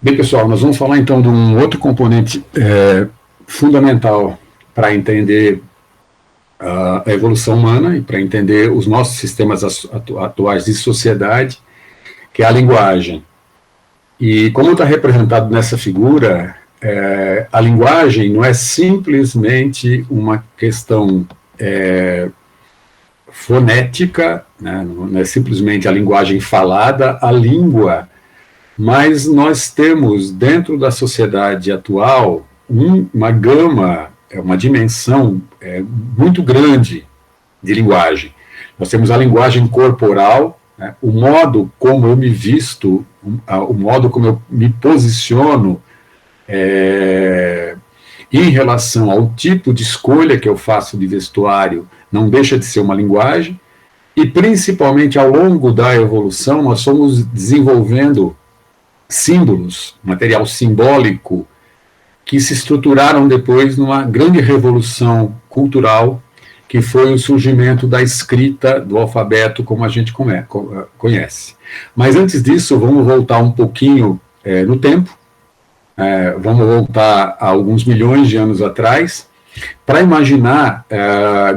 Bem, pessoal, nós vamos falar então de um outro componente fundamental para entender a evolução humana e para entender os nossos sistemas atuais de sociedade, que é a linguagem. E como está representado nessa figura, a linguagem não é simplesmente uma questão fonética, né? Não é simplesmente a linguagem falada, a língua, mas nós temos dentro da sociedade atual uma gama, uma dimensão muito grande de linguagem. Nós temos a linguagem corporal, né? O modo como eu me visto, o modo como eu me posiciono em relação ao tipo de escolha que eu faço de vestuário, não deixa de ser uma linguagem, e principalmente ao longo da evolução nós fomos desenvolvendo símbolos, material simbólico, que se estruturaram depois numa grande revolução cultural, que foi o surgimento da escrita, do alfabeto, como a gente conhece. Mas antes disso, vamos voltar um pouquinho no tempo, vamos voltar a alguns milhões de anos atrás, para imaginar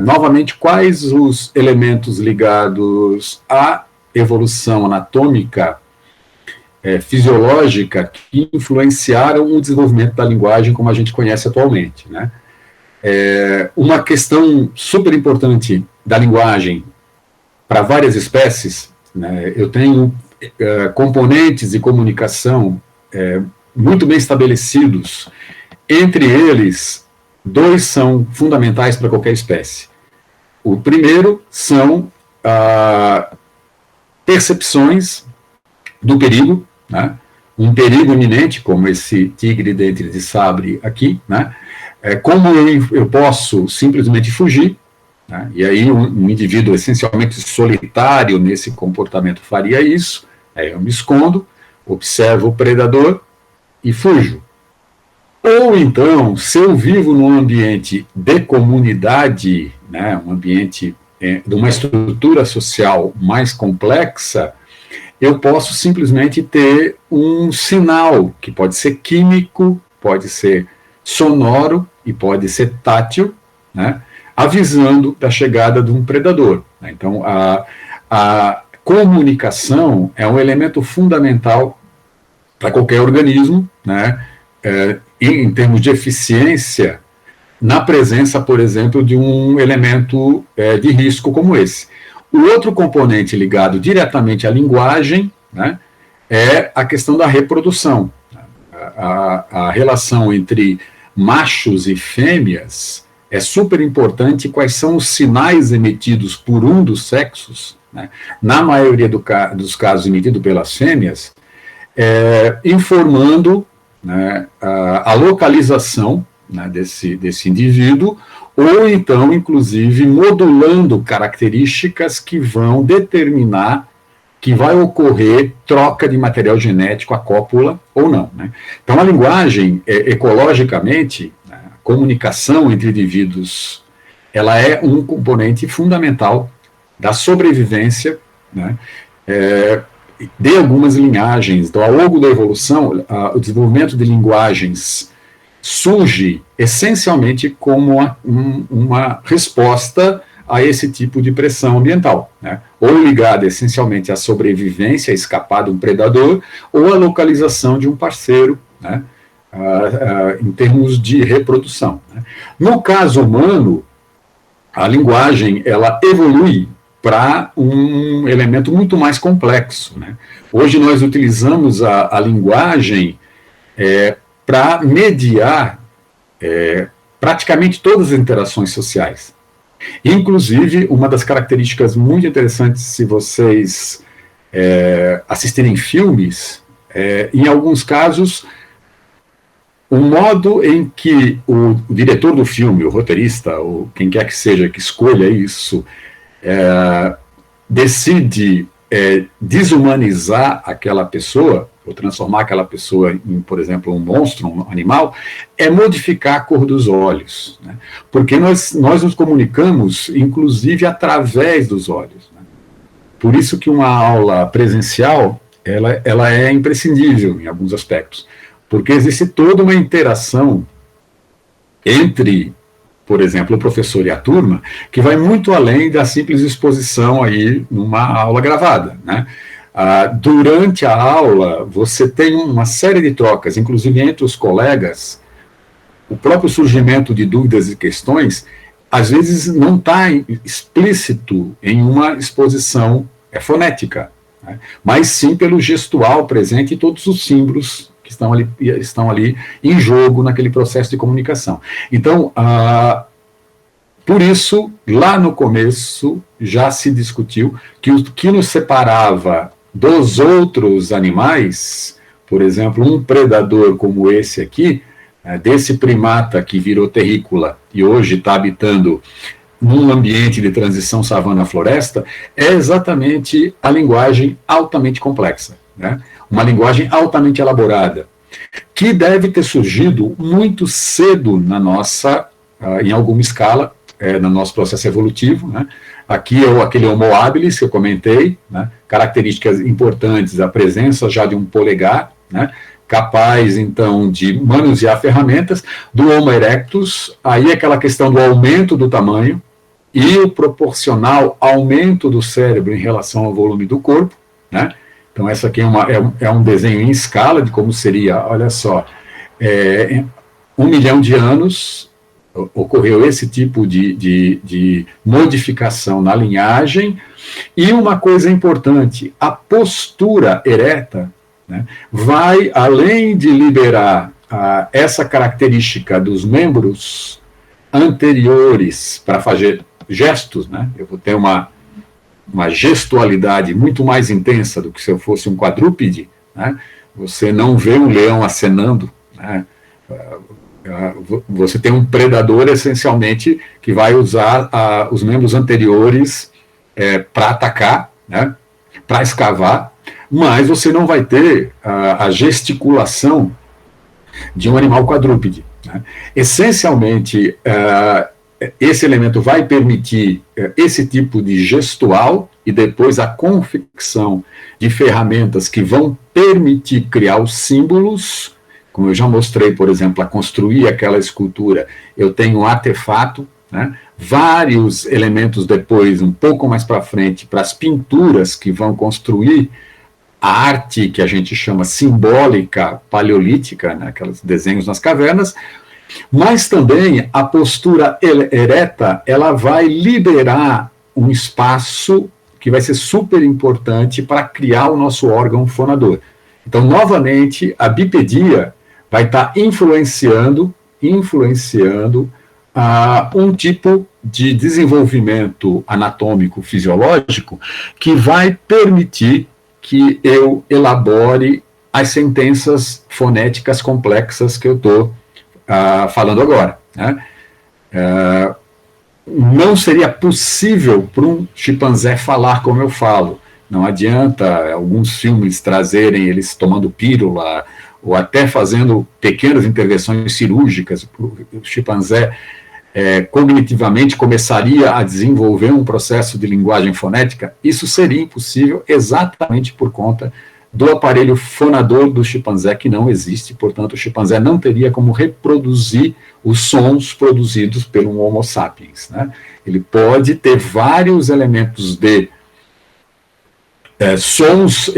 novamente quais os elementos ligados à evolução anatômica, fisiológica, que influenciaram o desenvolvimento da linguagem como a gente conhece atualmente, né? Uma questão super importante da linguagem para várias espécies, né? Eu tenho componentes de comunicação muito bem estabelecidos. Entre eles, dois são fundamentais para qualquer espécie. O primeiro são percepções do perigo, né? Um perigo iminente, como esse tigre dente de sabre aqui, né? Como eu posso simplesmente fugir, né? E aí um indivíduo essencialmente solitário nesse comportamento faria isso, eu me escondo, observo o predador e fujo. Ou então, se eu vivo num ambiente de comunidade, né, um ambiente de uma estrutura social mais complexa, eu posso simplesmente ter um sinal, que pode ser químico, pode ser sonoro e pode ser tátil, né, avisando da chegada de um predador. Então, a comunicação é um elemento fundamental para qualquer organismo, né, em termos de eficiência, na presença, por exemplo, de um elemento de risco como esse. O outro componente ligado diretamente à linguagem, né, é a questão da reprodução. A relação entre machos e fêmeas é super importante. Quais são os sinais emitidos por um dos sexos, né, na maioria dos casos emitido pelas fêmeas, informando, né, a localização, né, desse indivíduo, ou então, inclusive, modulando características que vão determinar que vai ocorrer troca de material genético à cópula ou não, né? Então, a linguagem, ecologicamente, a comunicação entre indivíduos, ela é um componente fundamental da sobrevivência, né, de algumas linhagens. Então, ao longo da evolução, o desenvolvimento de linguagens surge essencialmente como uma resposta a esse tipo de pressão ambiental, né? Ou ligada essencialmente à sobrevivência, a escapar de um predador, ou à localização de um parceiro, né, em termos de reprodução, né? No caso humano, a linguagem ela evolui para um elemento muito mais complexo, né? Hoje nós utilizamos a linguagem para mediar praticamente todas as interações sociais. Inclusive, uma das características muito interessantes, se vocês assistirem filmes, em alguns casos, o modo em que o diretor do filme, o roteirista, ou quem quer que seja que escolha isso, decide desumanizar aquela pessoa, ou transformar aquela pessoa em, por exemplo, um monstro, um animal, é modificar a cor dos olhos, né? Porque nós nos comunicamos, inclusive, através dos olhos, né? Por isso que uma aula presencial ela é imprescindível em alguns aspectos, porque existe toda uma interação entre, por exemplo, o professor e a turma, que vai muito além da simples exposição aí numa aula gravada, né? Durante a aula, você tem uma série de trocas, inclusive entre os colegas. O próprio surgimento de dúvidas e questões, às vezes não está explícito em uma exposição fonética, né? Mas sim pelo gestual presente e todos os símbolos que estão ali em jogo naquele processo de comunicação. Então, por isso, lá no começo, já se discutiu que o que nos separava dos outros animais, por exemplo, um predador como esse aqui, desse primata que virou terrícola e hoje está habitando num ambiente de transição savana-floresta, é exatamente a linguagem altamente complexa, né? Uma linguagem altamente elaborada, que deve ter surgido muito cedo na nossa, em alguma escala, no nosso processo evolutivo, né? Aqui é aquele Homo habilis que eu comentei, né? Características importantes, a presença já de um polegar, né? Capaz, então, de manusear ferramentas, do Homo erectus, aí aquela questão do aumento do tamanho e o proporcional aumento do cérebro em relação ao volume do corpo, né? Então, essa aqui é um desenho em escala de como seria, olha só, 1 milhão de anos, ocorreu esse tipo de modificação na linhagem, e uma coisa importante, a postura ereta, né, vai, além de liberar essa característica dos membros anteriores para fazer gestos, né, eu vou ter uma gestualidade muito mais intensa do que se eu fosse um quadrúpede, né, você não vê um leão acenando, né, você tem um predador, essencialmente, que vai usar os membros anteriores para atacar, né, para escavar, mas você não vai ter a gesticulação de um animal quadrúpede, né. Essencialmente, esse elemento vai permitir esse tipo de gestual e depois a confecção de ferramentas que vão permitir criar os símbolos. Como eu já mostrei, por exemplo, a construir aquela escultura, eu tenho um artefato, né, vários elementos depois, um pouco mais para frente, para as pinturas que vão construir a arte que a gente chama simbólica paleolítica, né, aqueles desenhos nas cavernas, mas também a postura ereta, ela vai liberar um espaço que vai ser super importante para criar o nosso órgão fonador. Então, novamente, a bipedia vai estar influenciando um tipo de desenvolvimento anatômico fisiológico que vai permitir que eu elabore as sentenças fonéticas complexas que eu estou falando agora, né? Não seria possível para um chimpanzé falar como eu falo. Não adianta alguns filmes trazerem eles tomando pílula ou até fazendo pequenas intervenções cirúrgicas. O chimpanzé cognitivamente começaria a desenvolver um processo de linguagem fonética. Isso seria impossível exatamente por conta do aparelho fonador do chimpanzé, que não existe. Portanto, o chimpanzé não teria como reproduzir os sons produzidos pelo Homo sapiens, né? Ele pode ter vários elementos de sons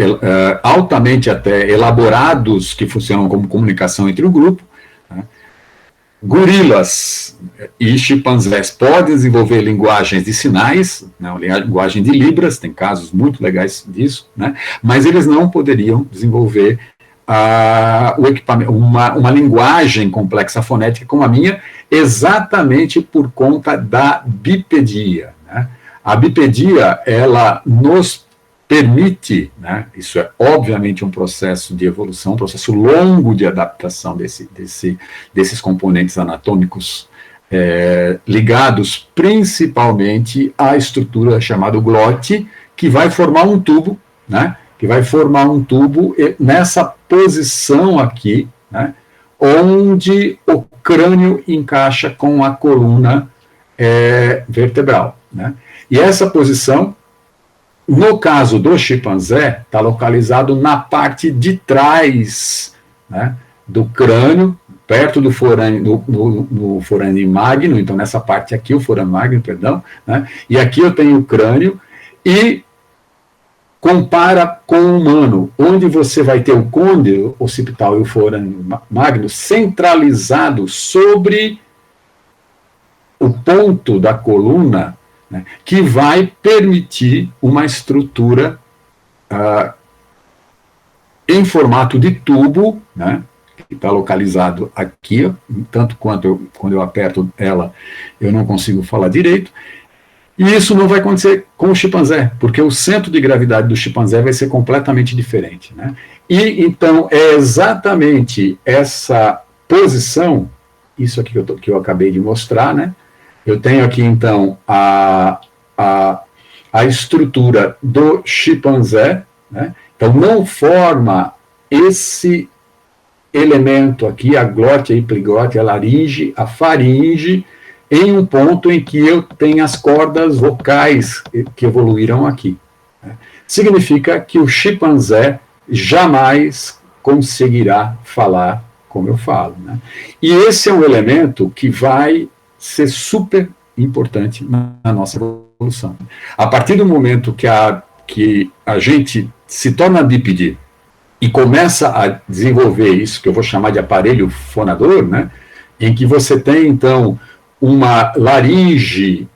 altamente até elaborados que funcionam como comunicação entre o grupo, né? Gorilas e chimpanzés podem desenvolver linguagens de sinais, né, linguagem de libras, tem casos muito legais disso, né, mas eles não poderiam desenvolver uma linguagem complexa fonética como a minha, exatamente por conta da bipedia, né. A bipedia, ela nos permite, né, isso é obviamente um processo de evolução, um processo longo de adaptação desses componentes anatômicos ligados principalmente à estrutura chamada glote, que vai formar um tubo, né, que vai formar um tubo nessa posição aqui, né, onde o crânio encaixa com a coluna vertebral, né. E essa posição No caso do chimpanzé, está localizado na parte de trás, né, do crânio, perto do forame, no forame magno, então nessa parte aqui, o forame magno, perdão, né, e aqui eu tenho o crânio, e compara com o humano, onde você vai ter o côndilo occipital e o forame magno centralizado sobre o ponto da coluna, né, que vai permitir uma estrutura em formato de tubo, né, que está localizado aqui, tanto quanto quando eu aperto ela, eu não consigo falar direito. E isso não vai acontecer com o chimpanzé, porque o centro de gravidade do chimpanzé vai ser completamente diferente, né? E então é exatamente essa posição, isso aqui que eu acabei de mostrar, né? Eu tenho aqui então a estrutura do chimpanzé, né? Então não forma esse elemento aqui, a glote, a epiglote, a laringe, a faringe, em um ponto em que eu tenho as cordas vocais que evoluíram aqui. Né? Significa que o chimpanzé jamais conseguirá falar como eu falo. Né? E esse é um elemento que vai ser super importante na nossa evolução. A partir do momento que a gente se torna bípede e começa a desenvolver isso, que eu vou chamar de aparelho fonador, né? Em que você tem, então, uma laringe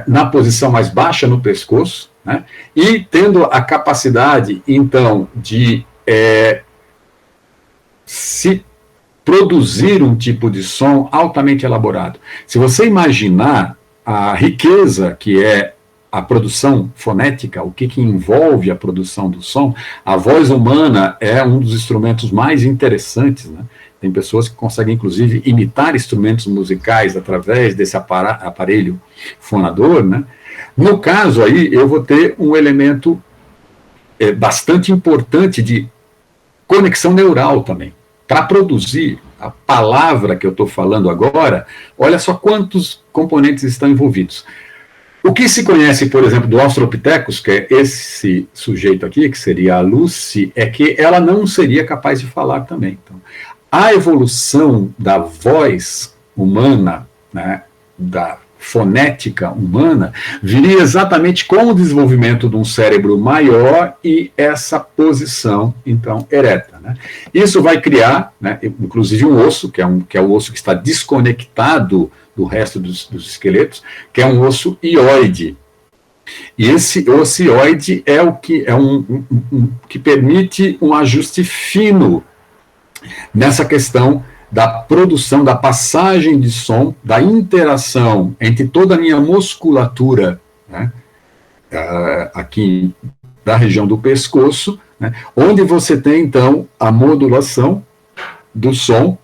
na posição mais baixa no pescoço, né, e tendo a capacidade, então, de se produzir um tipo de som altamente elaborado. Se você imaginar a riqueza que é a produção fonética, o que envolve a produção do som, a voz humana é um dos instrumentos mais interessantes, né? Tem pessoas que conseguem, inclusive, imitar instrumentos musicais através desse aparelho fonador, né? No caso aí, eu vou ter um elemento bastante importante de conexão neural também. Para produzir a palavra que eu estou falando agora, olha só quantos componentes estão envolvidos. O que se conhece, por exemplo, do Australopithecus, que é esse sujeito aqui, que seria a Lucy, é que ela não seria capaz de falar também. Então, a evolução da voz humana, né, da fonética humana, viria exatamente com o desenvolvimento de um cérebro maior e essa posição, então, ereta. Né? Isso vai criar, né, inclusive, um osso, que é o osso que está desconectado do resto dos esqueletos, que é um osso ióide. E esse osso ióide é o que que permite um ajuste fino nessa questão da produção, da passagem de som, da interação entre toda a minha musculatura, né, aqui da região do pescoço, né, onde você tem, então, a modulação do som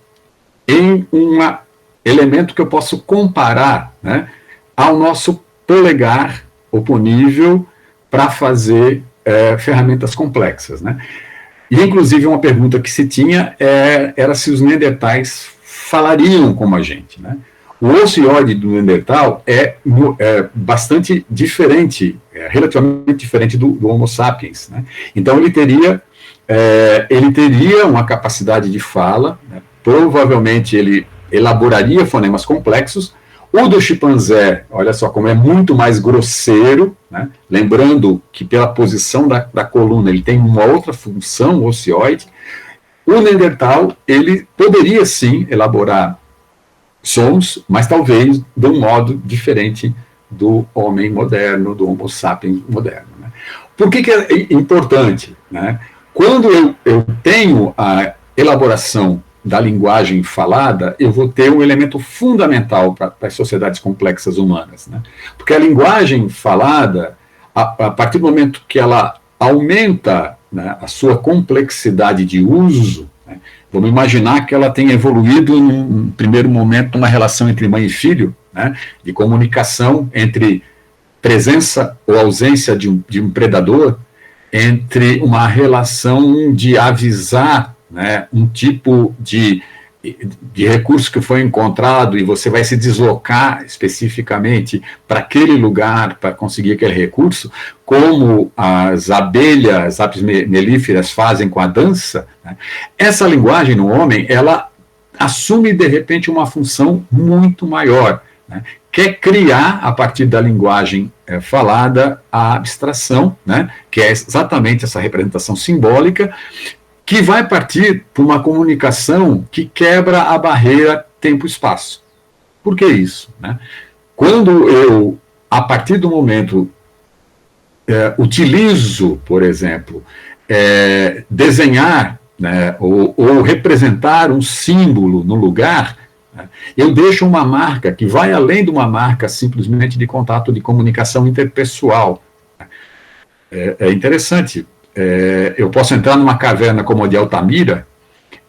em um elemento que eu posso comparar, né, ao nosso polegar oponível para fazer ferramentas complexas, né? E, inclusive, uma pergunta que se tinha era se os neandertais falariam como a gente, né? O osso ióide do neandertal é bastante diferente, relativamente diferente do Homo sapiens, né? Então, ele teria uma capacidade de fala, né? Provavelmente ele elaboraria fonemas complexos. O do chimpanzé, olha só como é muito mais grosseiro, né? Lembrando que pela posição da coluna ele tem uma outra função ocioide. O neandertal, ele poderia sim elaborar sons, mas talvez de um modo diferente do homem moderno, do Homo sapiens moderno. Né? Por que é importante? Né? Quando eu tenho a elaboração da linguagem falada, eu vou ter um elemento fundamental para as sociedades complexas humanas. Né? Porque a linguagem falada, a partir do momento que ela aumenta, né, a sua complexidade de uso, né, vamos imaginar que ela tenha evoluído, num primeiro momento, uma relação entre mãe e filho, né, de comunicação entre presença ou ausência de um predador, entre uma relação de avisar, né, um tipo de de recurso que foi encontrado e você vai se deslocar especificamente para aquele lugar para conseguir aquele recurso, como as abelhas, apis mellíferas fazem com a dança, né? Essa linguagem no homem, ela assume de repente uma função muito maior, né? Quer criar, a partir da linguagem falada, a abstração, né? Que é exatamente essa representação simbólica, que vai partir para uma comunicação que quebra a barreira tempo-espaço. Por que isso? Né? Quando eu, a partir do momento, utilizo, por exemplo, desenhar, né, ou representar um símbolo no lugar, né, eu deixo uma marca que vai além de uma marca simplesmente de contato, de comunicação interpessoal. É interessante. Eu posso entrar numa caverna como a de Altamira,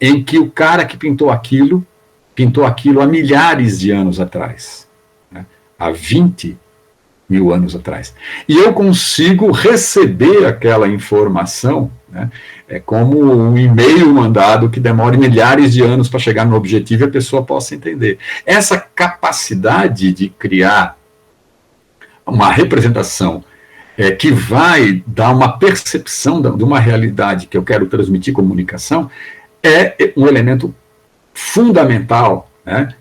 em que o cara que pintou aquilo há milhares de anos atrás, né? Há 20 mil anos atrás. E eu consigo receber aquela informação, né? É como um e-mail mandado que demore milhares de anos para chegar no objetivo e a pessoa possa entender. Essa capacidade de criar uma representação que vai dar uma percepção de uma realidade que eu quero transmitir comunicação, é um elemento fundamental, né,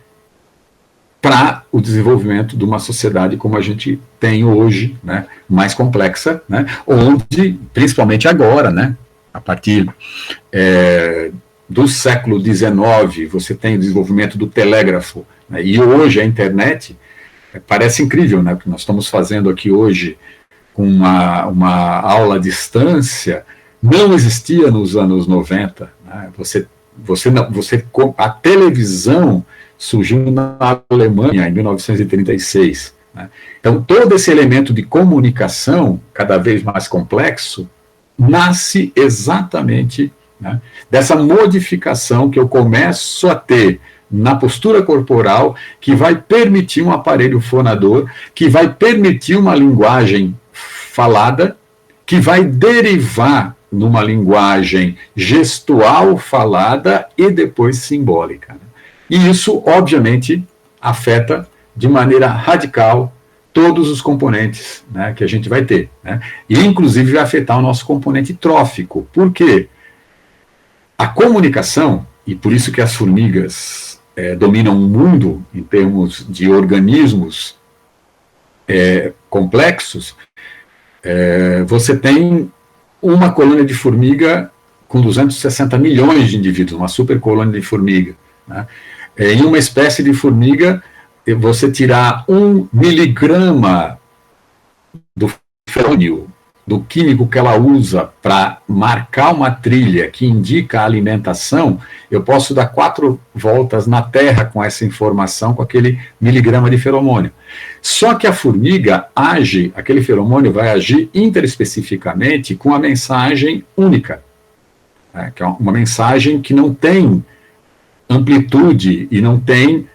para o desenvolvimento de uma sociedade como a gente tem hoje, né, mais complexa, né, onde, principalmente agora, né, a partir do século XIX, você tem o desenvolvimento do telégrafo, né, e hoje a internet, parece incrível, né, porque nós estamos fazendo aqui hoje com uma aula à distância, não existia nos anos 90. Né? A televisão surgiu na Alemanha em 1936. Né? Então, todo esse elemento de comunicação, cada vez mais complexo, nasce exatamente, né, dessa modificação que eu começo a ter na postura corporal, que vai permitir um aparelho fonador, que vai permitir uma linguagem falada, que vai derivar numa linguagem gestual falada e depois simbólica. E isso, obviamente, afeta de maneira radical todos os componentes, né, que a gente vai ter. Né? E, inclusive, vai afetar o nosso componente trófico. Por quê? A comunicação, e por isso que as formigas dominam o mundo em termos de organismos complexos, você tem uma colônia de formiga com 260 milhões de indivíduos, uma super colônia de formiga. Né? Em uma espécie de formiga, você tirar 1 miligrama do ferônio, do químico que ela usa para marcar uma trilha que indica a alimentação, eu posso dar 4 voltas na Terra com essa informação, com aquele miligrama de feromônio. Só que a formiga age, aquele feromônio vai agir interespecificamente com a mensagem única, né, que é uma mensagem que não tem amplitude e não tem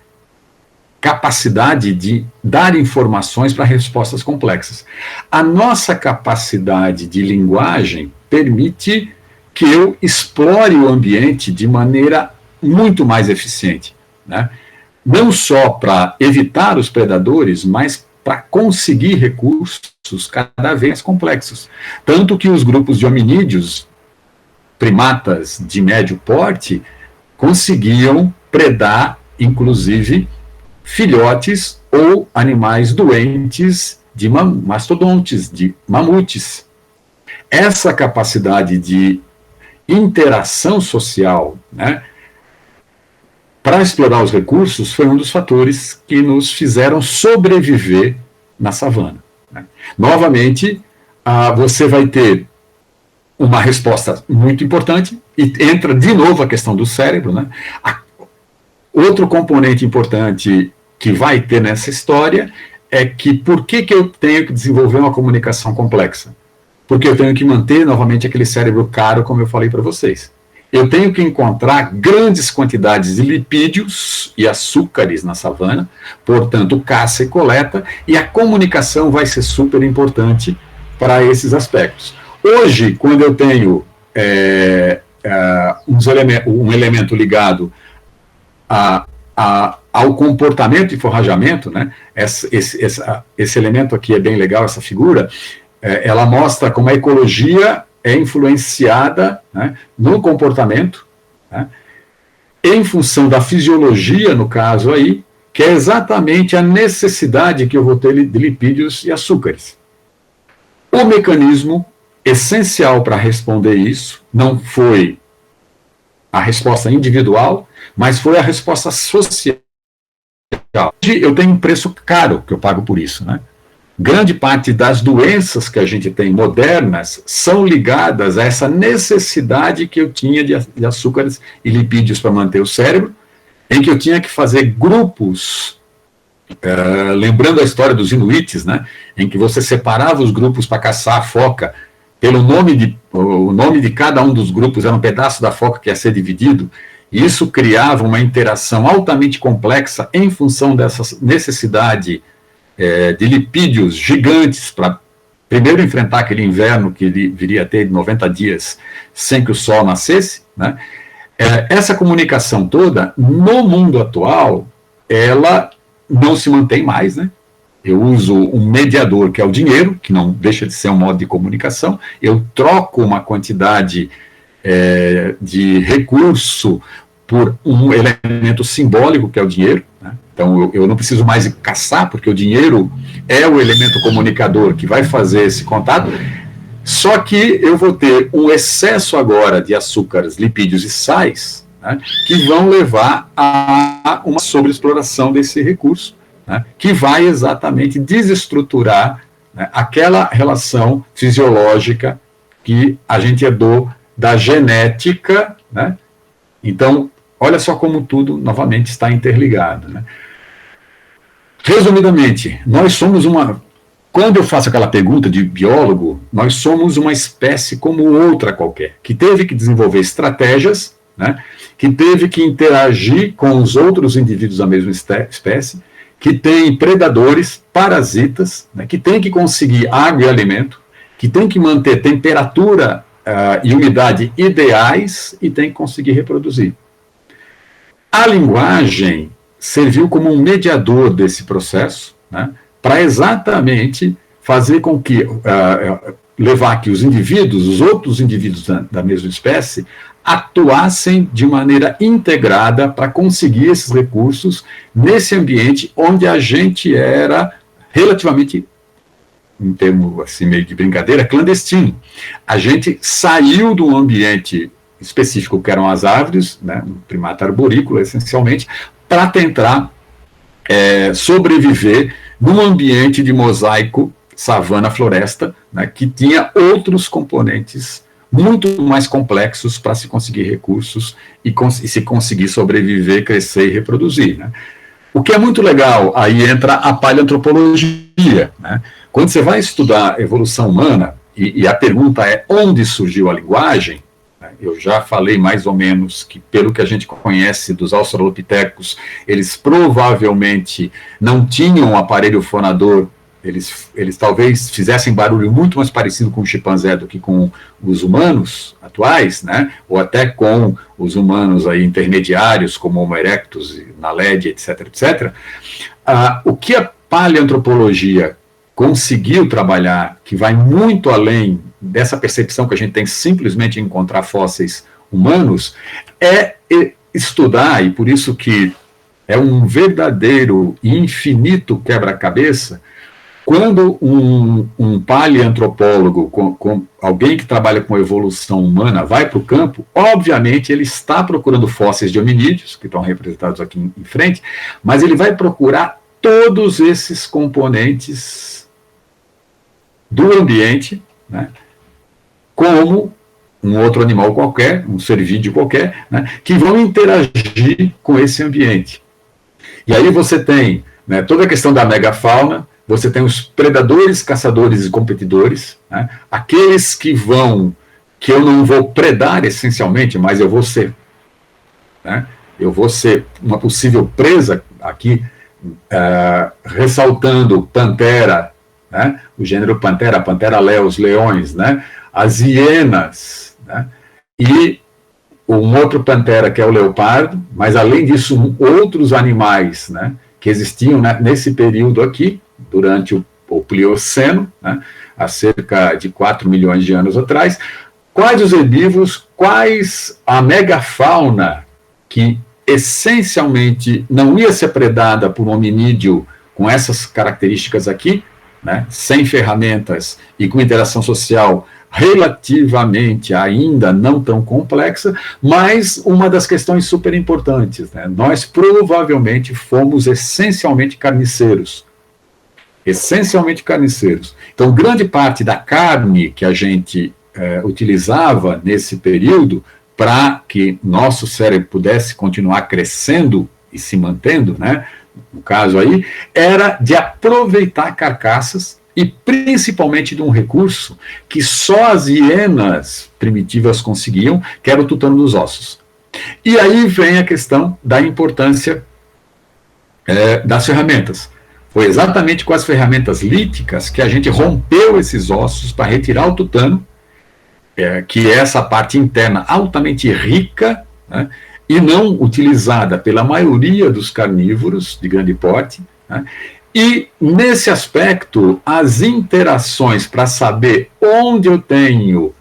capacidade de dar informações para respostas complexas. A nossa capacidade de linguagem permite que eu explore o ambiente de maneira muito mais eficiente, né? Não só para evitar os predadores, mas para conseguir recursos cada vez mais complexos. Tanto que os grupos de hominídeos, primatas de médio porte, conseguiam predar, inclusive, filhotes ou animais doentes de mastodontes, de mamutes. Essa capacidade de interação social, né, para explorar os recursos, foi um dos fatores que nos fizeram sobreviver na savana. Né? Novamente, você vai ter uma resposta muito importante, e entra de novo a questão do cérebro. Né? Outro componente importante que vai ter nessa história é que por que eu tenho que desenvolver uma comunicação complexa? Porque eu tenho que manter novamente aquele cérebro caro, como eu falei para vocês. Eu tenho que encontrar grandes quantidades de lipídios e açúcares na savana, portanto, caça e coleta, e a comunicação vai ser super importante para esses aspectos. Hoje, quando eu tenho um elemento ligado ao comportamento de forrajamento, né? Esse elemento aqui é bem legal, essa figura, ela mostra como a ecologia é influenciada, né, no comportamento, né, em função da fisiologia, no caso aí, que é exatamente a necessidade que eu vou ter de lipídios e açúcares. O mecanismo essencial para responder isso não foi a resposta individual, mas foi a resposta social. Eu tenho um preço caro que eu pago por isso, né? Grande parte das doenças que a gente tem modernas são ligadas a essa necessidade que eu tinha de açúcares e lipídios para manter o cérebro, em que eu tinha que fazer grupos, lembrando a história dos inuites, né, em que você separava os grupos para caçar a foca, pelo o nome de cada um dos grupos era um pedaço da foca que ia ser dividido, e isso criava uma interação altamente complexa em função dessa necessidade de lipídios gigantes para primeiro enfrentar aquele inverno que ele viria a ter de 90 dias sem que o sol nascesse, né? Essa comunicação toda, no mundo atual, ela não se mantém mais, né? Eu uso um mediador, que é o dinheiro, que não deixa de ser um modo de comunicação, eu troco uma quantidade de recurso por um elemento simbólico, que é o dinheiro, né? Então, eu não preciso mais caçar, porque o dinheiro é o elemento comunicador que vai fazer esse contato, só que eu vou ter um excesso agora de açúcares, lipídios e sais, né, que vão levar a uma sobreexploração desse recurso, né, que vai exatamente desestruturar, né, aquela relação fisiológica que a gente herdou da genética, né? Então, olha só como tudo, novamente, está interligado, né? Resumidamente, nós somos quando eu faço aquela pergunta de biólogo, nós somos uma espécie como outra qualquer, que teve que desenvolver estratégias, né, que teve que interagir com os outros indivíduos da mesma espécie, que tem predadores, parasitas, né, que tem que conseguir água e alimento, que tem que manter temperatura e umidade ideais e tem que conseguir reproduzir. A linguagem serviu como um mediador desse processo, né, para exatamente fazer com que, levar que os indivíduos, os outros indivíduos da mesma espécie, atuassem de maneira integrada para conseguir esses recursos nesse ambiente onde a gente era relativamente, em termo assim, meio de brincadeira, clandestino. A gente saiu de um ambiente específico, que eram as árvores, né, um primata arborícola, essencialmente, para tentar sobreviver num ambiente de mosaico savana-floresta, né, que tinha outros componentes muito mais complexos para se conseguir recursos e se conseguir sobreviver, crescer e reproduzir, né. O que é muito legal, aí entra a paleoantropologia, né. Quando você vai estudar evolução humana, e a pergunta é onde surgiu a linguagem, eu já falei mais ou menos que, pelo que a gente conhece dos australopitecos, eles provavelmente não tinham um aparelho fonador, eles talvez fizessem barulho muito mais parecido com o chimpanzé do que com os humanos atuais, né? Ou até com os humanos aí intermediários, como Homo erectus, Naledi, etc., etc. O que a paleoantropologia conseguiu trabalhar, que vai muito além dessa percepção que a gente tem simplesmente em encontrar fósseis humanos, é estudar, e por isso que é um verdadeiro e infinito quebra-cabeça, quando um paleoantropólogo, alguém que trabalha com evolução humana, vai para o campo, obviamente ele está procurando fósseis de hominídeos, que estão representados aqui em frente, mas ele vai procurar todos esses componentes do ambiente, né, como um outro animal qualquer, um cervídeo qualquer, né, que vão interagir com esse ambiente. E aí você tem, né, toda a questão da megafauna, você tem os predadores, caçadores e competidores, né, aqueles que eu não vou predar essencialmente, mas eu vou ser, né, eu vou ser uma possível presa aqui, ressaltando Pantera, né, o gênero Pantera, Pantera leo, os leões, né, as hienas, né, e um outro pantera, que é o leopardo, mas além disso, outros animais, né, que existiam, né, nesse período aqui, durante o Plioceno, né, há cerca de 4 milhões de anos atrás. Quais os herbívoros, quais a megafauna que essencialmente não ia ser predada por um hominídeo com essas características aqui, né, sem ferramentas e com interação social relativamente ainda não tão complexa, mas uma das questões super importantes, né, nós provavelmente fomos essencialmente carniceiros. Essencialmente carniceiros. Então, grande parte da carne que a gente utilizava nesse período para que nosso cérebro pudesse continuar crescendo e se mantendo, né, no caso aí, era de aproveitar carcaças e principalmente de um recurso que só as hienas primitivas conseguiam, que era o tutano dos ossos. E aí vem a questão da importância das ferramentas. Foi exatamente com as ferramentas líticas que a gente rompeu esses ossos para retirar o tutano, que é essa parte interna altamente rica, né, e não utilizada pela maioria dos carnívoros de grande porte, né, e nesse aspecto, as interações para saber onde eu tenho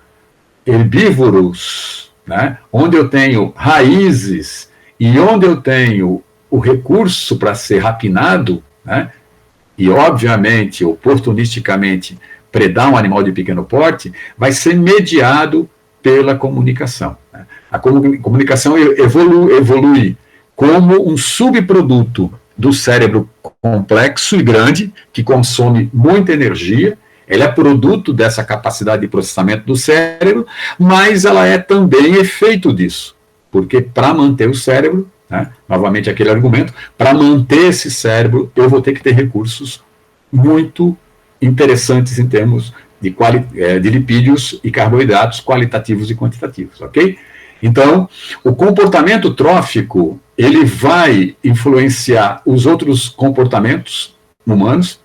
herbívoros, né, onde eu tenho raízes e onde eu tenho o recurso para ser rapinado, né, e obviamente, oportunisticamente, predar um animal de pequeno porte, vai ser mediado pela comunicação. Né. A comunicação evolui como um subproduto do cérebro complexo e grande, que consome muita energia. Ela é produto dessa capacidade de processamento do cérebro, mas ela é também efeito disso, porque para manter o cérebro, né, novamente aquele argumento, para manter esse cérebro, eu vou ter que ter recursos muito interessantes em termos de lipídios e carboidratos qualitativos e quantitativos, ok? Então, o comportamento trófico, ele vai influenciar os outros comportamentos humanos,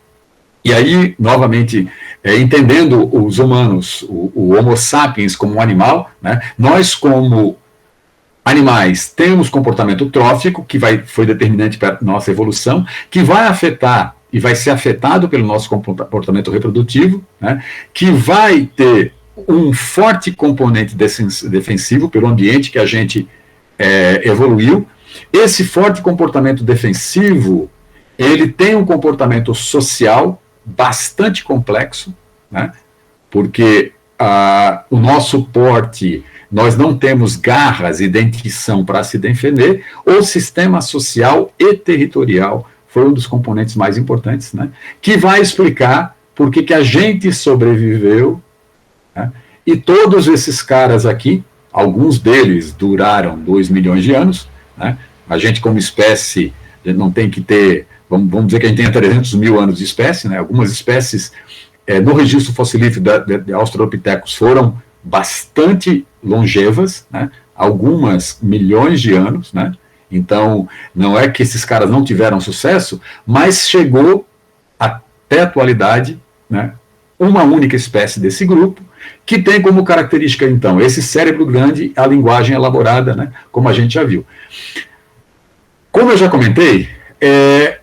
e aí, novamente, entendendo os humanos, o Homo sapiens como um animal, né, nós como animais temos comportamento trófico, que foi determinante para a nossa evolução, que vai afetar e vai ser afetado pelo nosso comportamento reprodutivo, né, que vai ter um forte componente defensivo pelo ambiente que a gente evoluiu. Esse forte comportamento defensivo, ele tem um comportamento social bastante complexo, né, porque o nosso porte, nós não temos garras e dentição para se defender, o sistema social e territorial foi um dos componentes mais importantes, né, que vai explicar por que a gente sobreviveu, né, e todos esses caras aqui, alguns deles duraram 2 milhões de anos, né, a gente como espécie, a gente não tem que ter, vamos dizer que a gente tenha 300 mil anos de espécie, né, algumas espécies no registro fossilífero de Australopithecus foram bastante longevas, né, algumas milhões de anos, né. Então, não é que esses caras não tiveram sucesso, mas chegou até a atualidade, né, uma única espécie desse grupo, que tem como característica, então, esse cérebro grande, a linguagem elaborada, né, como a gente já viu. Como eu já comentei,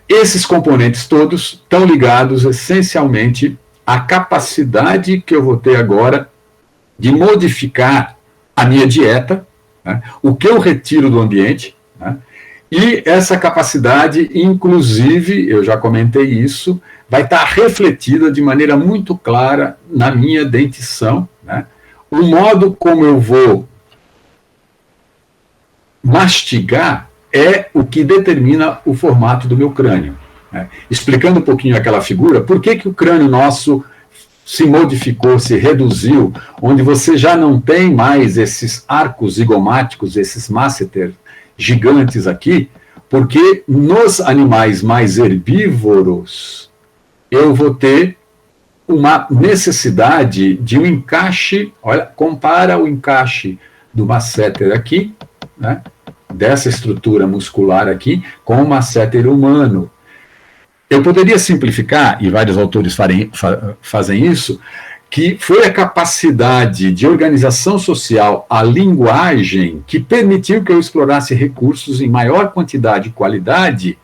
esses componentes todos estão ligados essencialmente à capacidade que eu vou ter agora de modificar a minha dieta, né, o que eu retiro do ambiente, né, e essa capacidade, inclusive, eu já comentei isso, vai estar refletida de maneira muito clara na minha dentição, né, o modo como eu vou mastigar é o que determina o formato do meu crânio. Né. Explicando um pouquinho aquela figura, por que o crânio nosso se modificou, se reduziu, onde você já não tem mais esses arcos zigomáticos, esses masseter gigantes aqui, porque nos animais mais herbívoros eu vou ter uma necessidade de um encaixe, olha, compara o encaixe do masseter aqui, né, dessa estrutura muscular aqui, com o masseter humano. Eu poderia simplificar, e vários autores fazem isso, que foi a capacidade de organização social, a linguagem, que permitiu que eu explorasse recursos em maior quantidade e qualidade,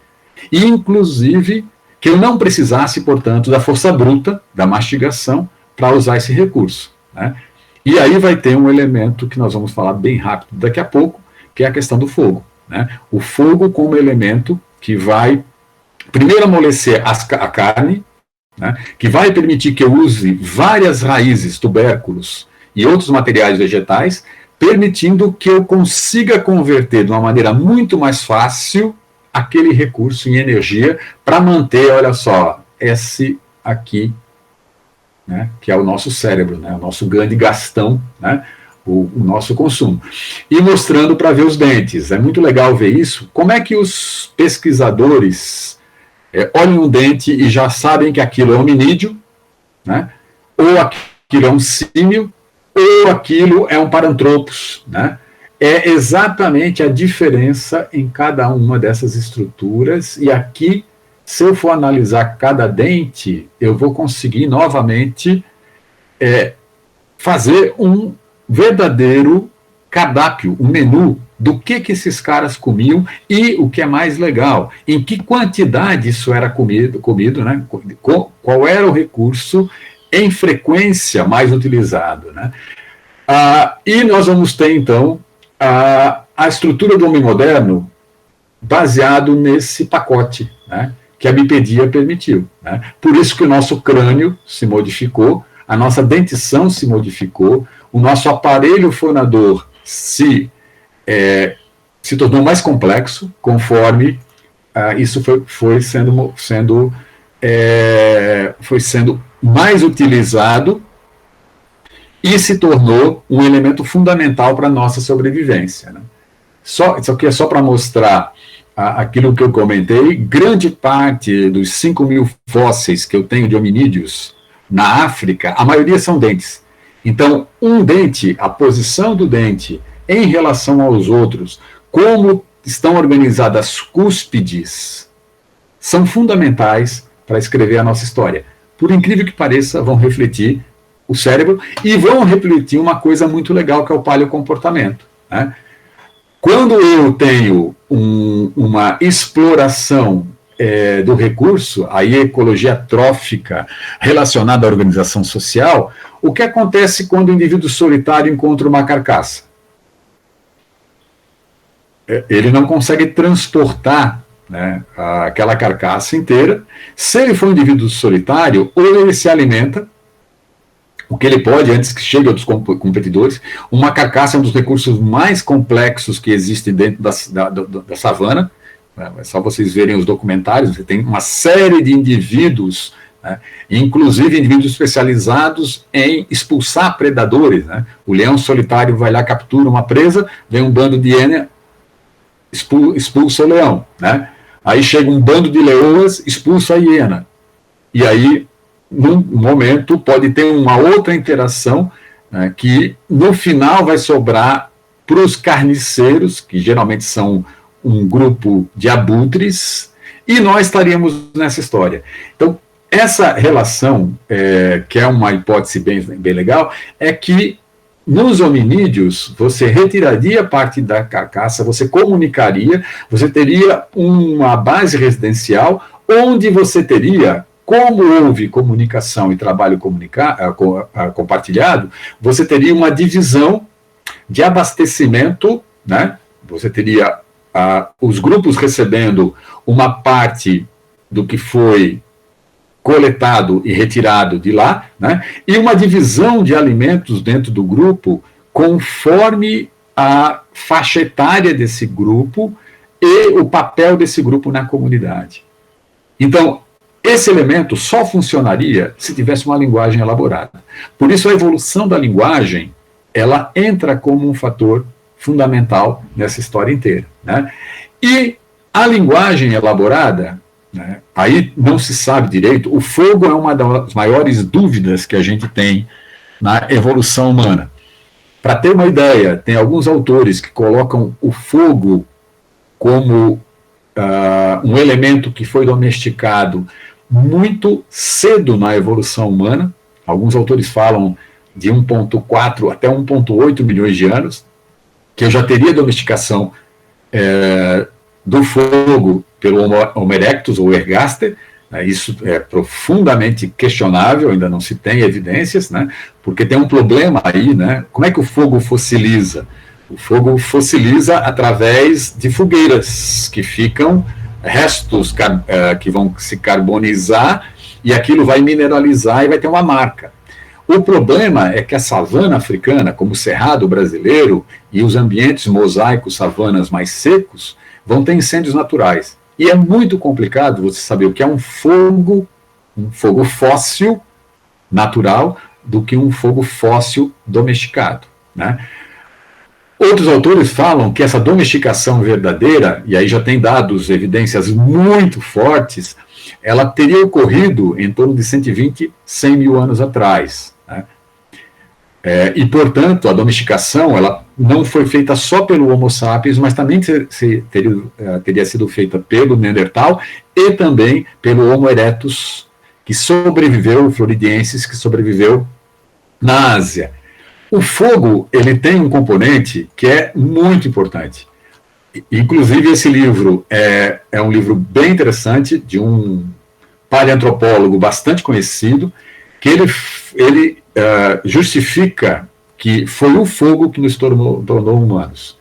e, inclusive, que eu não precisasse, portanto, da força bruta, da mastigação, para usar esse recurso, né? E aí vai ter um elemento que nós vamos falar bem rápido daqui a pouco, que é a questão do fogo, né? O fogo como elemento que vai, primeiro, amolecer a carne, né, que vai permitir que eu use várias raízes, tubérculos e outros materiais vegetais, permitindo que eu consiga converter de uma maneira muito mais fácil aquele recurso em energia para manter, olha só, esse aqui, né, que é o nosso cérebro, né, o nosso grande gastão, né, o nosso consumo. E mostrando para ver os dentes. É muito legal ver isso. Como é que os pesquisadores olham um dente e já sabem que aquilo é hominídeo, né? Ou aquilo é um símio, ou aquilo é um paranthropus, né? É exatamente a diferença em cada uma dessas estruturas, e aqui, se eu for analisar cada dente, eu vou conseguir novamente fazer um verdadeiro cardápio, um menu do que esses caras comiam e, o que é mais legal, em que quantidade isso era comido, né? Qual era o recurso em frequência mais utilizado, né? E nós vamos ter, então, a estrutura do homem moderno baseado nesse pacote, né, que a bipedia permitiu, né? Por isso que o nosso crânio se modificou, a nossa dentição se modificou, o nosso aparelho fonador se tornou mais complexo conforme isso foi sendo mais utilizado e se tornou um elemento fundamental para a nossa sobrevivência, né? Isso aqui é só para mostrar aquilo que eu comentei. Grande parte dos 5.000 fósseis que eu tenho de hominídeos na África, a maioria são dentes. Então, um dente, a posição do dente em relação aos outros, como estão organizadas as cúspides, são fundamentais para escrever a nossa história. Por incrível que pareça, vão refletir o cérebro e vão refletir uma coisa muito legal, que é o paleocomportamento, né? Quando eu tenho uma exploração do recurso, a ecologia trófica relacionada à organização social, o que acontece quando o indivíduo solitário encontra uma carcaça? Ele não consegue transportar, né, aquela carcaça inteira. Se ele for um indivíduo solitário, ou ele se alimenta, o que ele pode, antes que chegue outros competidores. Uma carcaça é um dos recursos mais complexos que existem dentro da savana. É só vocês verem os documentários, você tem uma série de indivíduos, né, inclusive indivíduos especializados em expulsar predadores, né? O leão solitário vai lá, captura uma presa, vem um bando de hiena, expulsa o leão, né? Aí chega um bando de leoas, expulsa a hiena. E aí, num momento, pode ter uma outra interação, né, que no final vai sobrar para os carniceiros, que geralmente são um grupo de abutres, e nós estaríamos nessa história. Então, essa relação, que é uma hipótese bem legal, é que nos hominídeos, você retiraria parte da carcaça, você comunicaria, você teria uma base residencial, onde você teria, como houve comunicação e trabalho compartilhado, você teria uma divisão de abastecimento, né? Você teria os grupos recebendo uma parte do que foi coletado e retirado de lá, né? E uma divisão de alimentos dentro do grupo conforme a faixa etária desse grupo e o papel desse grupo na comunidade. Então, esse elemento só funcionaria se tivesse uma linguagem elaborada. Por isso, a evolução da linguagem, ela entra como um fator fundamental nessa história inteira, né? E a linguagem elaborada, né, aí não se sabe direito. O fogo é uma das maiores dúvidas que a gente tem na evolução humana. Para ter uma ideia, tem alguns autores que colocam o fogo como um elemento que foi domesticado muito cedo na evolução humana, alguns autores falam de 1,4 até 1,8 milhões de anos, que já teria domesticação do fogo pelo Homo erectus ou ergaster. Isso é profundamente questionável, ainda não se tem evidências, né, porque tem um problema aí, né, como é que o fogo fossiliza? O fogo fossiliza através de fogueiras, que ficam restos que vão se carbonizar, e aquilo vai mineralizar e vai ter uma marca. O problema é que a savana africana, como o cerrado brasileiro, e os ambientes mosaicos, savanas mais secos, vão ter incêndios naturais. E é muito complicado você saber o que é um fogo fóssil natural do que um fogo fóssil domesticado, né? Outros autores falam que essa domesticação verdadeira, e aí já tem dados, evidências muito fortes, ela teria ocorrido em torno de 120, 100 mil anos atrás, né? E, portanto, a domesticação ela não foi feita só pelo Homo sapiens, mas também teria sido feita pelo Neandertal e também pelo Homo erectus, que sobreviveu, o floridiensis, que sobreviveu na Ásia. O fogo ele tem um componente que é muito importante. Inclusive, esse livro é um livro bem interessante, de um paleantropólogo bastante conhecido, que ele justifica que foi o fogo que nos tornou humanos.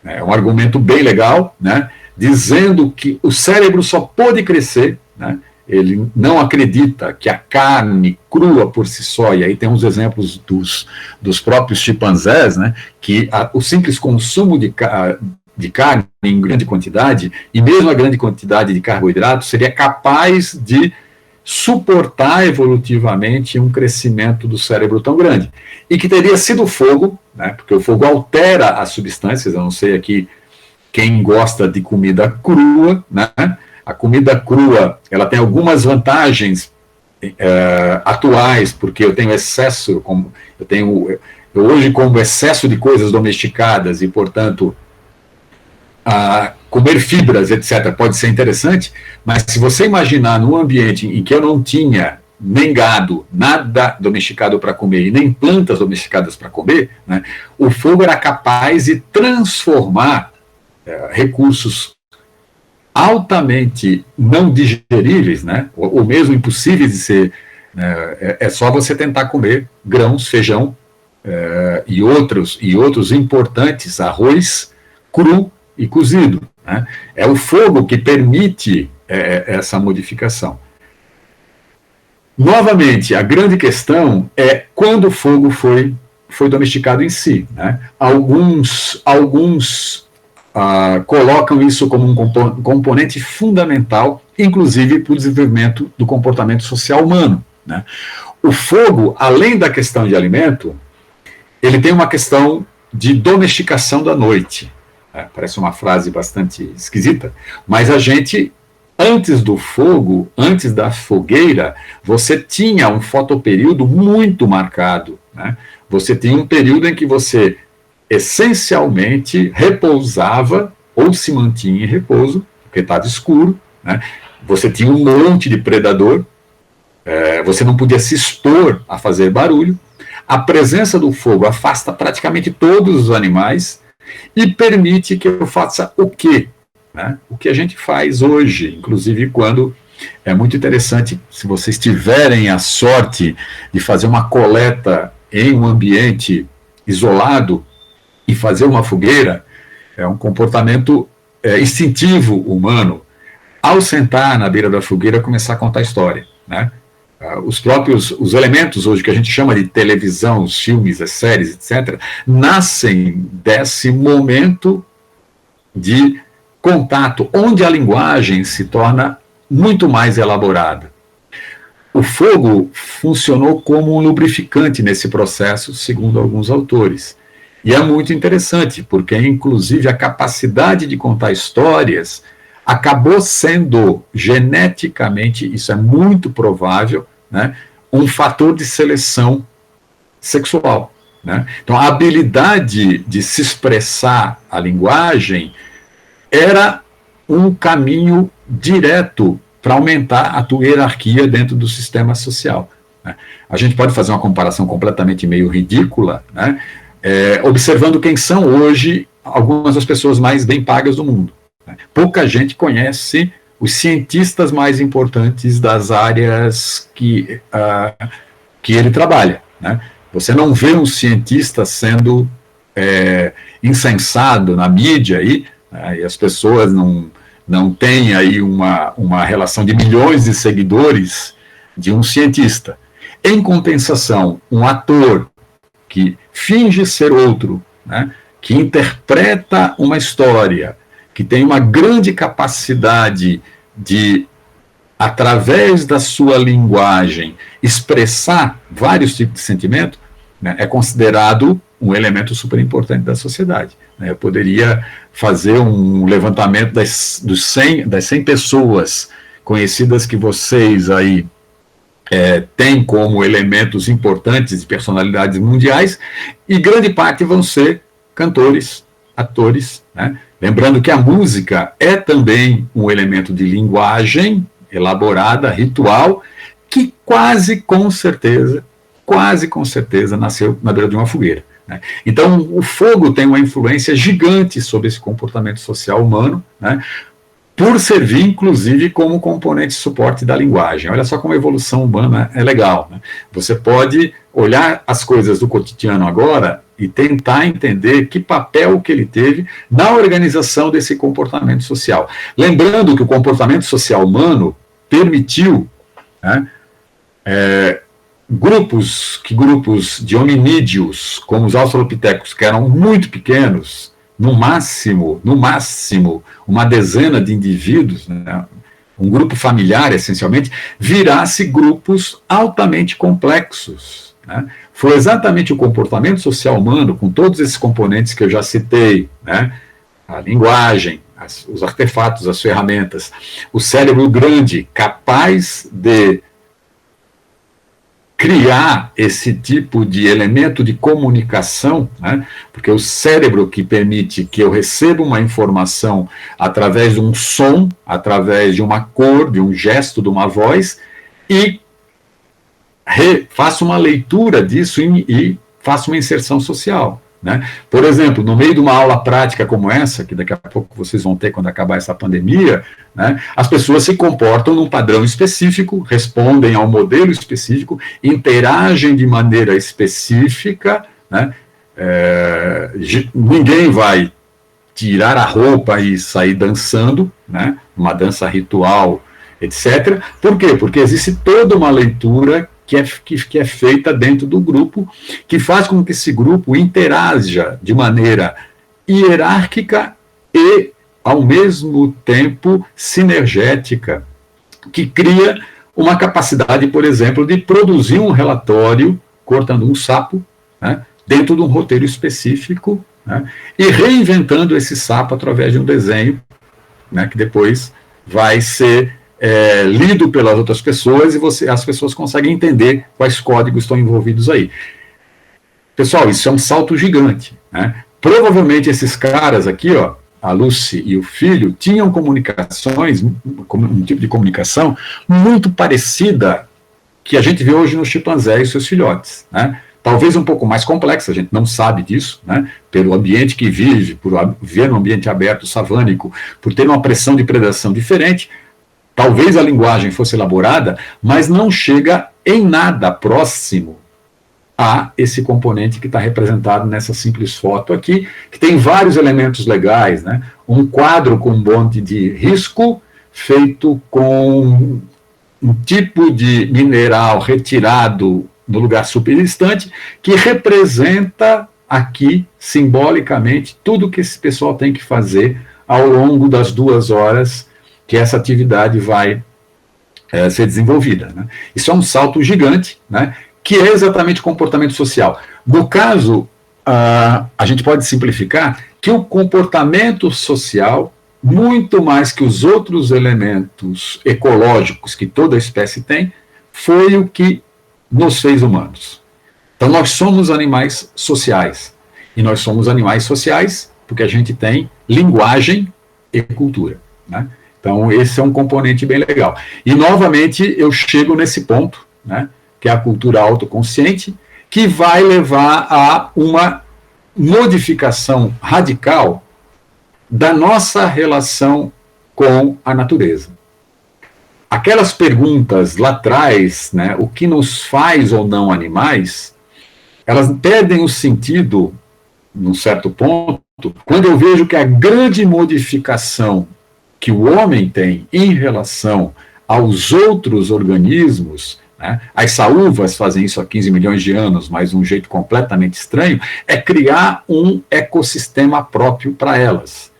É um argumento bem legal, né, dizendo que o cérebro só pôde crescer, né, ele não acredita que a carne crua por si só, e aí tem uns exemplos dos próprios chimpanzés, né, que o simples consumo de carne em grande quantidade, e mesmo a grande quantidade de carboidratos, seria capaz de suportar evolutivamente um crescimento do cérebro tão grande. E que teria sido o fogo, né, porque o fogo altera as substâncias, eu não sei aqui quem gosta de comida crua, né? A comida crua, ela tem algumas vantagens atuais, porque eu tenho excesso, eu hoje como excesso de coisas domesticadas e, portanto, comer fibras, etc., pode ser interessante, mas se você imaginar num ambiente em que eu não tinha nem gado, nada domesticado para comer, e nem plantas domesticadas para comer, né, o fogo era capaz de transformar recursos altamente não digeríveis, né, ou mesmo impossíveis de ser, é só você tentar comer grãos, feijão e outros importantes, arroz cru e cozido, né? É o fogo que permite essa modificação. Novamente, a grande questão é quando o fogo foi domesticado em si, né? Alguns colocam isso como um componente fundamental, inclusive para o desenvolvimento do comportamento social humano, né? O fogo, além da questão de alimento, ele tem uma questão de domesticação da noite. Parece uma frase bastante esquisita, mas a gente, antes do fogo, antes da fogueira, você tinha um fotoperíodo muito marcado, né? Você tinha um período em que você essencialmente repousava ou se mantinha em repouso, porque estava escuro, né? Você tinha um monte de predador, você não podia se expor a fazer barulho. A presença do fogo afasta praticamente todos os animais e permite que eu faça o quê? Né? O que a gente faz hoje, inclusive quando é muito interessante, se vocês tiverem a sorte de fazer uma coleta em um ambiente isolado e fazer uma fogueira, é um comportamento instintivo humano. Ao sentar na beira da fogueira, começar a contar história, né? Os elementos hoje que a gente chama de televisão, os filmes, as séries, etc., nascem desse momento de contato, onde a linguagem se torna muito mais elaborada. O fogo funcionou como um lubrificante nesse processo, segundo alguns autores. E é muito interessante, porque, inclusive, a capacidade de contar histórias acabou sendo geneticamente, isso é muito provável, né, um fator de seleção sexual, né? Então, a habilidade de se expressar a linguagem era um caminho direto para aumentar a tua hierarquia dentro do sistema social. né? A gente pode fazer uma comparação completamente meio ridícula, né? Observando quem são hoje algumas das pessoas mais bem pagas do mundo, né? Pouca gente conhece os cientistas mais importantes das áreas que ele trabalha, né? Você não vê um cientista sendo incensado na mídia aí, né? E as pessoas não têm aí uma relação de milhões de seguidores de um cientista. Em compensação, um ator que finge ser outro, né? Que interpreta uma história, que tem uma grande capacidade de, através da sua linguagem, expressar vários tipos de sentimento, né, é considerado um elemento super importante da sociedade, né? Eu poderia fazer um levantamento das 100 pessoas conhecidas que vocês aí têm como elementos importantes de personalidades mundiais, e grande parte vão ser cantores, atores, né? Lembrando que a música é também um elemento de linguagem elaborada, ritual, que quase com certeza nasceu na beira de uma fogueira, né? Então, o fogo tem uma influência gigante sobre esse comportamento social humano, né? Por servir, inclusive, como componente de suporte da linguagem. Olha só como a evolução humana é legal, né? Você pode olhar as coisas do cotidiano agora e tentar entender que papel que ele teve na organização desse comportamento social. Lembrando que o comportamento social humano permitiu, né, grupos de hominídeos, como os australopitecos, que eram muito pequenos, no máximo, uma dezena de indivíduos, né, um grupo familiar, essencialmente, virasse grupos altamente complexos, né? Foi exatamente o comportamento social humano, com todos esses componentes que eu já citei, né? A linguagem, os artefatos, as ferramentas, o cérebro grande, capaz de criar esse tipo de elemento de comunicação, né? Porque o cérebro que permite que eu receba uma informação através de um som, através de uma cor, de um gesto, de uma voz, e faço uma leitura disso e faço uma inserção social, né? Por exemplo, no meio de uma aula prática como essa, que daqui a pouco vocês vão ter quando acabar essa pandemia, né, as pessoas se comportam num padrão específico, respondem a um modelo específico, interagem de maneira específica, né? Ninguém vai tirar a roupa e sair dançando, né, uma dança ritual, etc. Por quê? Porque existe toda uma leitura que é feita dentro do grupo, que faz com que esse grupo interaja de maneira hierárquica e, ao mesmo tempo, sinergética, que cria uma capacidade, por exemplo, de produzir um relatório, cortando um sapo, né, dentro de um roteiro específico, né, e reinventando esse sapo através de um desenho, né, que depois vai ser lido pelas outras pessoas e as pessoas conseguem entender quais códigos estão envolvidos aí. Pessoal, isso é um salto gigante, né? Provavelmente esses caras aqui, ó, a Lucy e o filho, tinham comunicações, um tipo de comunicação muito parecida que a gente vê hoje no chimpanzé e seus filhotes, né? Talvez um pouco mais complexa, a gente não sabe disso, né? Pelo ambiente que vive, por viver num ambiente aberto, savânico, por ter uma pressão de predação diferente. Talvez a linguagem fosse elaborada, mas não chega em nada próximo a esse componente que está representado nessa simples foto aqui, que tem vários elementos legais, né? Um quadro com um monte de risco, feito com um tipo de mineral retirado no lugar super distante, que representa aqui, simbolicamente, tudo que esse pessoal tem que fazer ao longo das 2 horas que essa atividade vai ser desenvolvida, né? Isso é um salto gigante, né, que é exatamente o comportamento social. No caso, a gente pode simplificar que o comportamento social, muito mais que os outros elementos ecológicos que toda espécie tem, foi o que nos fez humanos. Então, nós somos animais sociais. E nós somos animais sociais porque a gente tem linguagem e cultura, né? Então, esse é um componente bem legal. E, novamente, eu chego nesse ponto, né, que é a cultura autoconsciente, que vai levar a uma modificação radical da nossa relação com a natureza. Aquelas perguntas lá atrás, né, o que nos faz ou não animais, elas perdem o sentido, num certo ponto, quando eu vejo que a grande modificação que o homem tem em relação aos outros organismos, né, as saúvas fazem isso há 15 milhões de anos, mas de um jeito completamente estranho, é criar um ecossistema próprio para elas.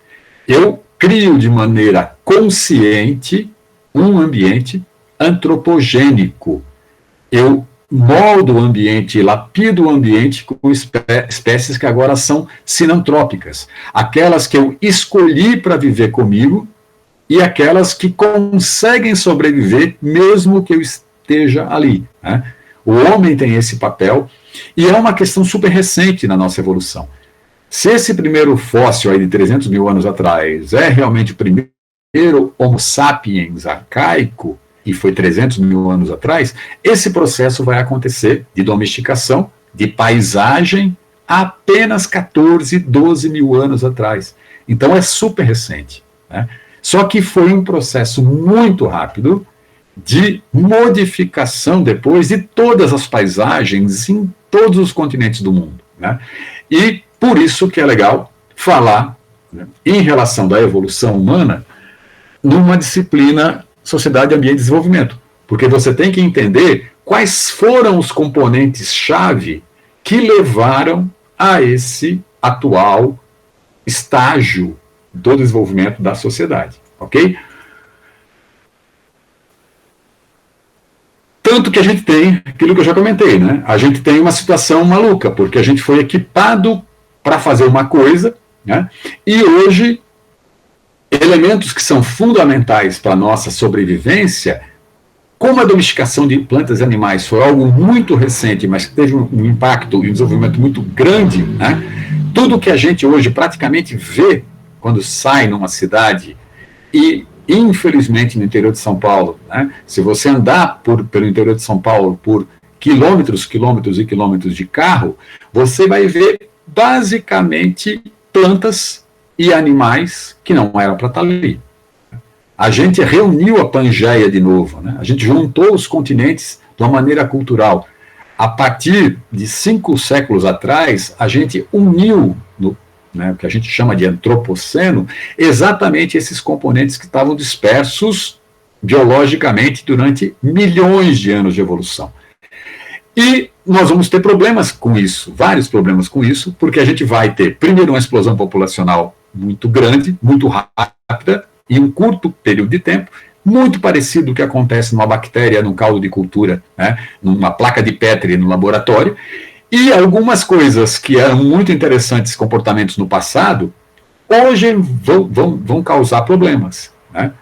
Eu crio de maneira consciente um ambiente antropogênico. Eu moldo o ambiente, lapido o ambiente com espécies que agora são sinantrópicas. Aquelas que eu escolhi para viver comigo e aquelas que conseguem sobreviver mesmo que eu esteja ali. Né? O homem tem esse papel e é uma questão super recente na nossa evolução. Se esse primeiro fóssil aí de 300 mil anos atrás é realmente o primeiro Homo sapiens arcaico, e foi 300 mil anos atrás, esse processo vai acontecer de domesticação, de paisagem, apenas 14, 12 mil anos atrás. Então é super recente. Né? Só que foi um processo muito rápido de modificação depois de todas as paisagens em todos os continentes do mundo. Né? E por isso que é legal falar, né, em relação da evolução humana, numa disciplina Sociedade, Ambiente e Desenvolvimento. Porque você tem que entender quais foram os componentes-chave que levaram a esse atual estágio do desenvolvimento da sociedade. Ok? Tanto que a gente tem aquilo que eu já comentei, né? A gente tem uma situação maluca, porque a gente foi equipado para fazer uma coisa, né? E hoje elementos que são fundamentais para a nossa sobrevivência, como a domesticação de plantas e animais foi algo muito recente, mas que teve um impacto e um desenvolvimento muito grande, né? Tudo que a gente hoje praticamente vê quando sai numa cidade e, infelizmente, no interior de São Paulo, né? Se você andar pelo interior de São Paulo por quilômetros, quilômetros e quilômetros de carro, você vai ver basicamente plantas e animais que não eram para estar ali. A gente reuniu a Pangeia de novo, né? A gente juntou os continentes de uma maneira cultural. A partir de 5 séculos atrás, a gente uniu, né, o que a gente chama de antropoceno, exatamente esses componentes que estavam dispersos biologicamente durante milhões de anos de evolução. E nós vamos ter problemas com isso, vários problemas com isso, porque a gente vai ter, primeiro, uma explosão populacional muito grande, muito rápida, em um curto período de tempo, muito parecido com o que acontece numa bactéria, num caldo de cultura, né, numa placa de Petri no laboratório, e algumas coisas que eram muito interessantes, comportamentos no passado, hoje vão causar problemas. Né?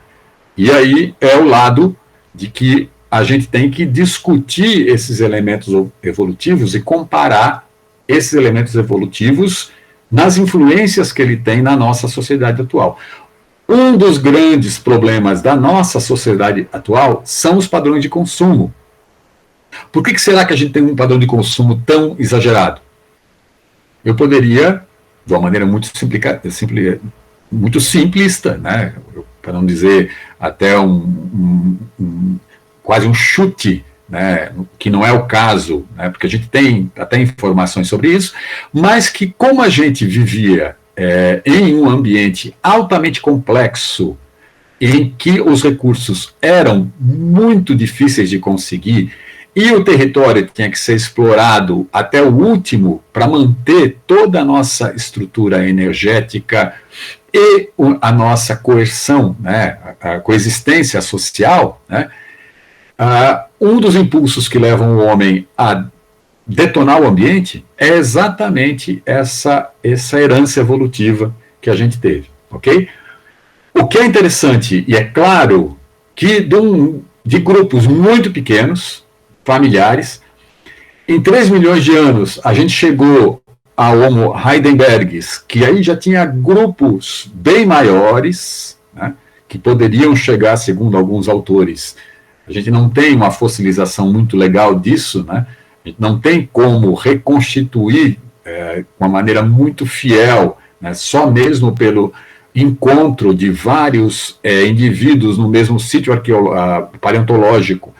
E aí é o lado de que a gente tem que discutir esses elementos evolutivos e comparar esses elementos evolutivos nas influências que ele tem na nossa sociedade atual. Um dos grandes problemas da nossa sociedade atual são os padrões de consumo. Por que será que a gente tem um padrão de consumo tão exagerado? Eu poderia, de uma maneira muito simplista, né, para não dizer até quase um chute, né, que não é o caso, né, porque a gente tem até informações sobre isso, mas que como a gente vivia em um ambiente altamente complexo, em que os recursos eram muito difíceis de conseguir, e o território tinha que ser explorado até o último para manter toda a nossa estrutura energética e a nossa coerção, né, a coexistência social, né, um dos impulsos que levam o homem a detonar o ambiente é exatamente essa herança evolutiva que a gente teve, ok? O que é interessante, e é claro, que de grupos muito pequenos, familiares, em 3 milhões de anos, a gente chegou ao Homo heidelbergis, que aí já tinha grupos bem maiores, né, que poderiam chegar, segundo alguns autores, A gente não tem uma fossilização muito legal disso, né? A gente não tem como reconstituir de uma maneira muito fiel, né? Só mesmo pelo encontro de vários indivíduos no mesmo sítio paleontológico.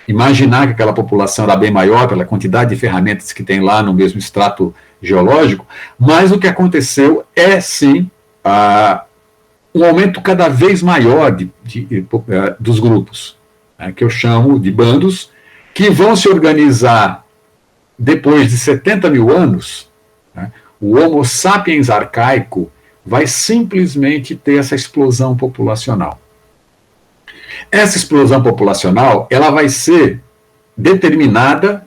Imaginar que aquela população era bem maior pela quantidade de ferramentas que tem lá no mesmo estrato geológico, mas o que aconteceu é, sim, um aumento cada vez maior dos grupos, né, que eu chamo de bandos, que vão se organizar depois de 70 mil anos. Né, o Homo sapiens arcaico vai simplesmente ter essa explosão populacional. Essa explosão populacional, ela vai ser determinada,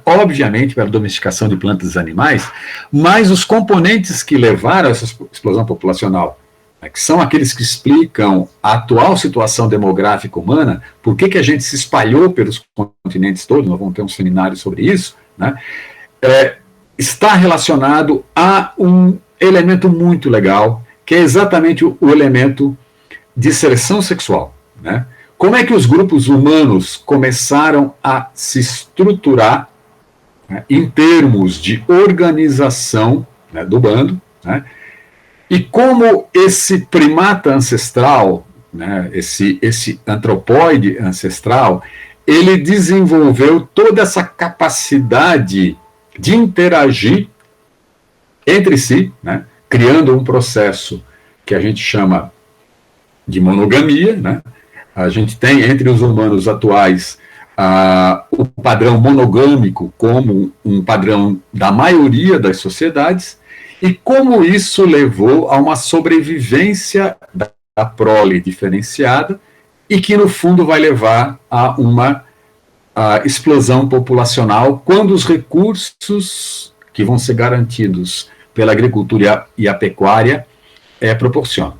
obviamente, pela domesticação de plantas e animais, mas os componentes que levaram a essa explosão populacional, né, que são aqueles que explicam a atual situação demográfica humana, por que a gente se espalhou pelos continentes todos, nós vamos ter um seminário sobre isso, né, está relacionado a um elemento muito legal, que é exatamente o elemento de seleção sexual. Né? Como é que os grupos humanos começaram a se estruturar, né, em termos de organização, né, do bando, né, e como esse primata ancestral, né, esse antropóide ancestral, ele desenvolveu toda essa capacidade de interagir entre si, né, criando um processo que a gente chama de monogamia, né? A gente tem entre os humanos atuais o padrão monogâmico como um padrão da maioria das sociedades, e como isso levou a uma sobrevivência da prole diferenciada, e que no fundo vai levar a uma explosão populacional quando os recursos que vão ser garantidos pela agricultura e a pecuária proporcionam.